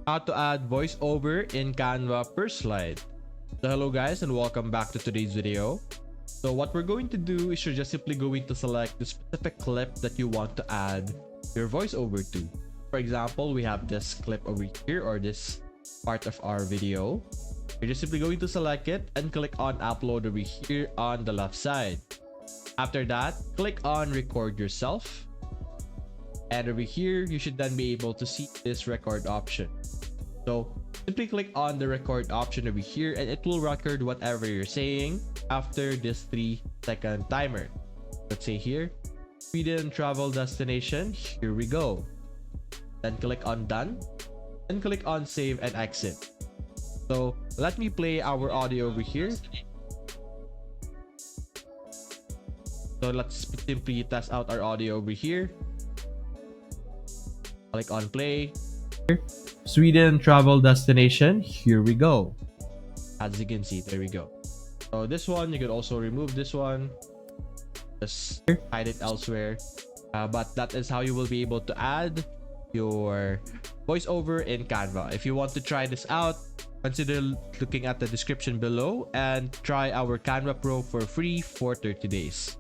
How to add voiceover in Canva per slide. So hello guys and welcome back to today's video. So what we're going to do is you're just simply going to select the specific clip that you want to add your voiceover to. For example, we have this clip over here, or this part of our video. You're just simply going to select it and click on upload over here on the left side. After that, click on record yourself. And over here, you should then be able to see this record option. So simply click on the record option over here and it will record whatever you're saying after this 3-second timer. Let's say here, Sweden travel destination, here we go. Then click on done and click on save and exit. So let me play our audio over here. So let's simply test out our audio over here. Click on play. Sweden travel destination, here we go. As you can see, there we go. So this one, you could also remove this one. Just hide it elsewhere. But that is how you will be able to add your voiceover in Canva. If you want to try this out, consider looking at the description below and try our Canva Pro for free for 30 days.